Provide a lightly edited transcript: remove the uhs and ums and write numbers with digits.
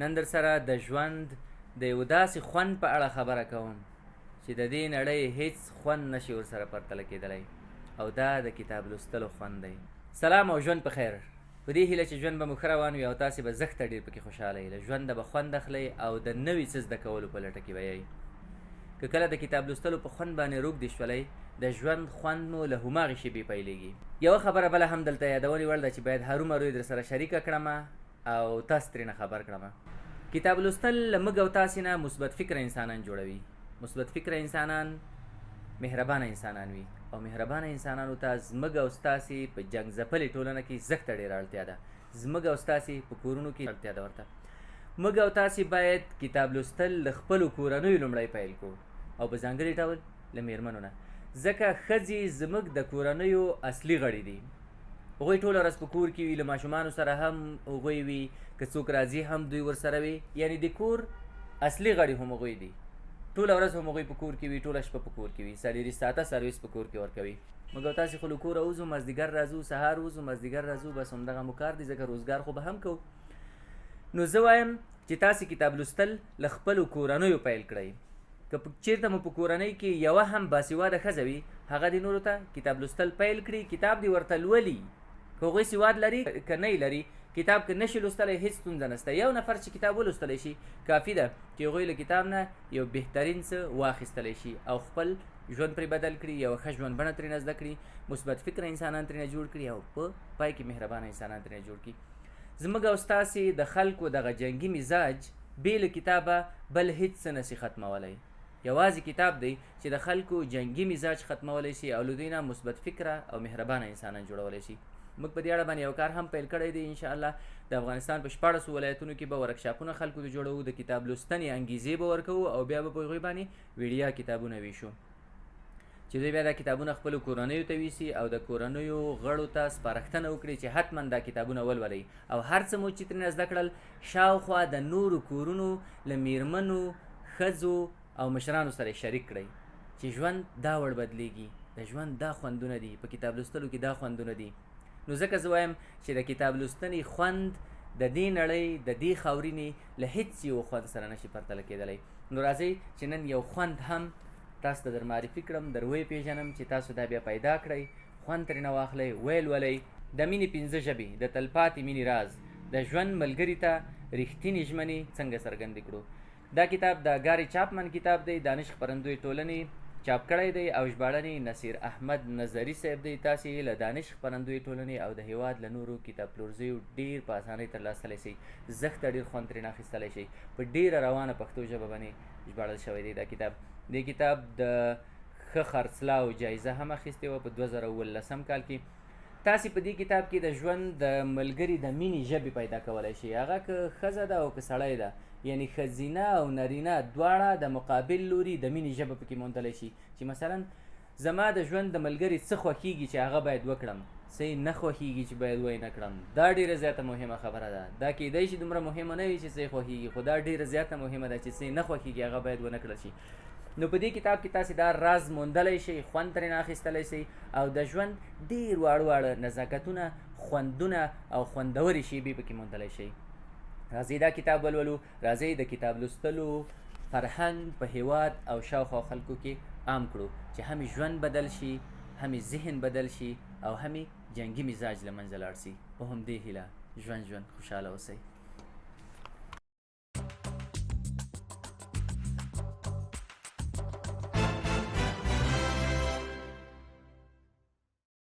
نن در سره د ژوند د یو داسې خوند په اړه خبره کوم چې د دې نړۍ هیڅ خوند نشي ورسره پرتله کېدلی، او دا د کتاب لوستلو خوند دی. سلام او ژوند په خیر. په دې هیله چې ژوند به مو ښه روان وي او تاسې به زښته ډېر پکې خوشحاله یئ. له ژونده به خوند اخلئ او د نوي څه زده کولو په لټه کې به یئ. که کله د کتاب لوستلو په خوند باندې روږدي شولئ، د ژوند خوند مو له هماغې شېبې پیلېږي. یوه خبره بله هم دلته یادونې وړ ده چې باید هرومرو یې در سره شریکه کړم او تاسو ترېنه خبر کړم. کتاب لوستل له موږ او تاسې نه مثبت فکره انسانان جوړوي. مثبت فکره انسانان مهربانه انسانان وي، او مهربانه انسانانو ته زموږ او ستاسې په جنګ ځپلې ټولنه کې زښته ډېره اړتیا ده. زموږ او ستاسې په کورونو کې اړتیا ده ورته. موږ او تاسې باید کتاب لوستل له خپلو کورنیو لومړی پیل کړو، او په ځانګړي ډول له مېرمنو نه، ځکه ښځې زموږ د کورنیو اصلي غړي دي. هغوی ټوله ورځ په کور کې وي، له ماشومانو سره هم هغوی وي، که څوک راځي هم دوی ورسره وي. یعنې د کور اصلي غړي هم هغوی دي. ټوله ورځ هم هغوی په کور کې وي، ټوله شپه په کور کې وي، 24 ساعته سرویس په کور کې ورکوي. موږ او تاسې خو له کوره وځو، مازدیګر راځو، سهار وځو، مازدیګر راځو، بس همدغه مو کار دی، ځکه روزګار خو به هم کوو. نو زه وایم چې تاسې کتاب لوستل له خپلو کورنیو پیل کړئ. که چېرته مو په کورنۍ کې یوه هم باسواده ښځه وي، هغه دې نورو ته کتاب لوستل پیل کړي، کتاب دې ورته لولي. که هغوی سواد لري که نه لري، کتاب که نشي لوستلی هېڅ ستونزه نشته. یو نفر چې کتاب ولوستلی شي کافي ده چې هغوی له کتاب نه یو بهترین څه واخیستلی شي او خپل ژوند پرې بدل کړي، یوه ښه ژوند بڼه ترېنه زده کړي، مثبت فکره انسانان ترېنه جوړ کړي، او په پای کې مهربانه انسانان ترېنه جوړ کړي. زموږ او ستاسې د خلکو دغه جنګي مزاج بې له کتابه بل هېڅ څه نسي ختمولی. یوازې کتاب دی چې د خلکو جنګي مزاج ختمولی شي او له دوی نه مثبت فکره او مهربانه انسانان جوړولی شي. موږ په دې اړه باندې یو کار هم پیل کړی دی. انشاءالله د افغانستان په 14 ولایتونو کې به ورکشاپونه خلکو ته جوړوو، د کتاب لوستنې انګیزې به ورکوو، او بیا به په هغوی باندې ویډیا کتابونه ویشو چې دوی بیا دا کتابونه خپلو کورنیو ته ویسي او د کورنیو غړو ته سپارښتنه وکړي چې حتما دا کتابونه ولولئ، او هر څه مو چې ترېنه زده کړل شاوخوا د نورو کورونو له میرمنو، ښځو او مشرانو سره شریک کړئ چې ژوند دا وړ بدلیږي، د ژوند دا خوندونه دي، په کتاب لوستلو کې دا خوندونه دي. نو ځکه زه وایم چې د کتاب لوستنې خوند د دې نړۍ د دې خاورینې له هېڅ یو خوند سره نشي پرتله کېدلی. نو راځئ چې نن یو خوند هم تاسو ته در معرفي کړم، در ویې پېژنم چې تاسو دا بیا پیدا کړئ، خوند ترېنه واخلئ، ویې لولئ. د مینې 5 ژبې، د تلپاتې مینې راز، د ژوند ملګري ته رښتینې ژمنې څنګه څرګندې کړو. دا کتاب د ګاري چاپمن کتاب دی، دانش خپرندوی ټولنې چاپ کړی دی، او ژباړنې نصیر احمد نظري صاحب دی. تاسې له دانش خپرندوی ټولنې او د هېواد له نورو کتاب پلورځیو ډېر په اسانۍ ترلاسلی شئ، زښته ډېر خوند ترېنه اخیستلی شئ. په ډېره روانه پښتو ژبه باندې ژباړل شوی دی دا کتاب. دې کتاب د ښه خرڅلاو جایزه هم اخیستې وه په 2018 کال کې. تاسې په دې کتاب کې د ژوند د ملګري د مینې ژبې پیدا کولی شئ، هغه که ښځه ده او که سړی ده، یعنی ښځینه او نرینه دواړه د مقابل لوري د مینې ژبه پکې موندلی شي، چې مثلا زما د ژوند د ملګري څه خوښیږي چې هغه باید وکړم، څه یې نه خوښیږي چې باید ویې نه کړم. دا ډېره زیاته مهمه خبره ده. دا کیدی شي دومره مهمه نه وي چې څه یې خوښیږي، خو دا ډېره زیاته مهمه ده چې څه یې نه خوښیږي هغه باید ونه کړل شي. نو په دې کتاب کې تاسې دا راز موندلی شئ، خوند ترېنه اخیستلی شئ، او د ژوند ډېر واړه واړه نزاکتونه، خوندونه او خوندورې شیبې پکې موندلی شئ. راځئ دا کتاب ولولو، راځئ د کتاب لوستلو فرهنګ په هېواد او شاوخوا خلکو کې عام کړو چې همې ژوند بدل شي، همې ذهن بدل شي، او همې جنګي مزاج له منځه لاړ شي. په همدې هیله ژوند خوشحاله اوسئ.